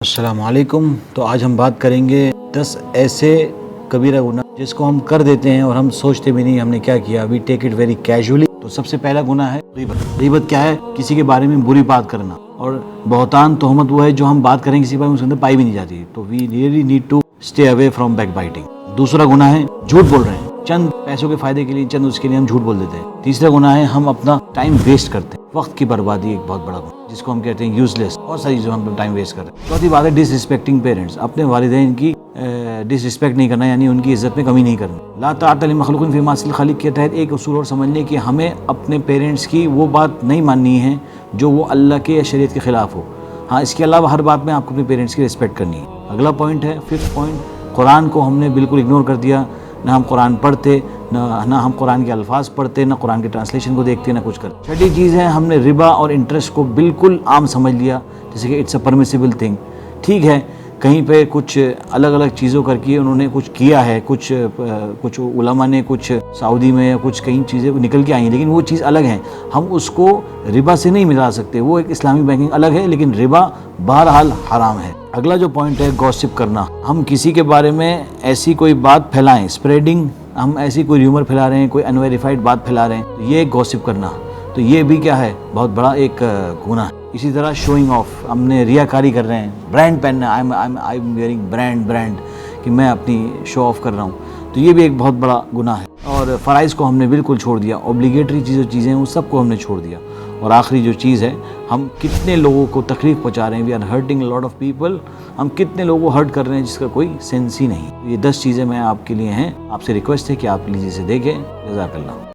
السلام علیکم۔ تو آج ہم بات کریں گے 10 ایسے کبیرہ گناہ جس کو ہم کر دیتے ہیں اور ہم سوچتے بھی نہیں ہم نے کیا کیا، وی ٹیک اٹ ویری کیجولی۔ تو سب سے پہلا گناہ ہے غیبت۔ غیبت کیا ہے؟ کسی کے بارے میں بری بات کرنا، اور بہتان تہمت وہ ہے جو ہم بات کریں کسی کے بارے میں اس کے اندر پائی بھی نہیں جاتی۔ تو we really need to stay away from backbiting. دوسرا گناہ ہے جھوٹ بول رہے ہیں، چند پیسوں کے فائدے کے لیے، چند اس کے لیے ہم جھوٹ بول دیتے ہیں۔ تیسرا گناہ ہے ہم اپنا ٹائم ویسٹ کرتے ہیں، وقت کی بربادی ایک بہت بڑا گناہ جس کو ہم کہتے ہیں یوز لیس، بہت ساری چیزوں ہم ٹائم ویسٹ کر رہے ہیں۔ چوتھی بات ہے ڈس رسپیکٹنگ پیرنٹس، اپنے والدین کی ڈس رسپیکٹ نہیں کرنا، یعنی ان کی عزت میں کمی نہیں کرنا۔ لا طاعۃ لمخلوق فی معصیۃ الخالق کے تحت ایک اصول اور سمجھنے کہ ہمیں اپنے پیرنٹس کی وہ بات نہیں ماننی ہے جو وہ اللہ کے یا شریعت کے خلاف ہو۔ ہاں، اس کے علاوہ ہر بات میں آپ کو اپنے پیرنٹس کی رسپیکٹ کرنی ہے۔ اگلا پوائنٹ ہے، ففتھ پوائنٹ، قرآن کو ہم نے بالکل اگنور کر دیا۔ نہ ہم قرآن پڑھتے، نہ ہم قرآن کے الفاظ پڑھتے، نہ قرآن کے ٹرانسلیشن کو دیکھتے، نہ کچھ کرتے۔ چھٹی چیز ہے، ہم نے ربا اور انٹرسٹ کو بالکل عام سمجھ لیا، جیسے کہ اٹس اے پرمیسیبل تھنگ۔ ٹھیک ہے، کہیں پہ کچھ الگ الگ چیزوں کر کے انہوں نے کچھ کیا ہے، کچھ علماء نے کچھ سعودی میں یا کچھ کئی چیزیں نکل کے آئی ہیں، لیکن وہ چیز الگ ہیں، ہم اس کو ربا سے نہیں ملا سکتے۔ وہ ایک اسلامی بینکنگ الگ ہے، لیکن ربا بہرحال حرام ہے۔ اگلا جو پوائنٹ ہے گوسپ کرنا، ہم کسی کے بارے میں ایسی کوئی بات پھیلائیں، اسپریڈنگ، ہم ایسی کوئی ریومر پھیلا رہے ہیں، کوئی انویریفائڈ بات پھیلا رہے ہیں، تو یہ ایک گوسپ کرنا، تو یہ بھی کیا ہے؟ بہت بڑا ایک گناہ ہے۔ اسی طرح شوئنگ آف، ہم نے ریاکاری کر رہے ہیں، برانڈ پہننا، آئی ایم ویئرنگ برانڈ، کہ میں اپنی شو آف کر رہا ہوں، تو یہ بھی ایک بہت بڑا گناہ ہے۔ اور فرائض کو ہم نے بالکل چھوڑ دیا، اوبلیگیٹری چیزیں ہیں، وہ سب کو ہم نے چھوڑ دیا۔ اور آخری جو چیز ہے، ہم کتنے لوگوں کو تکلیف پہنچا رہے ہیں، we are hurting lot of people, ہم کتنے لوگوں کو ہرٹ کر رہے ہیں جس کا کوئی سینس ہی نہیں۔ یہ 10 چیزیں میں آپ کے لیے ہیں، آپ سے ریکویسٹ ہے کہ آپ پلیز اسے دیکھیں۔ جزاک اللہ۔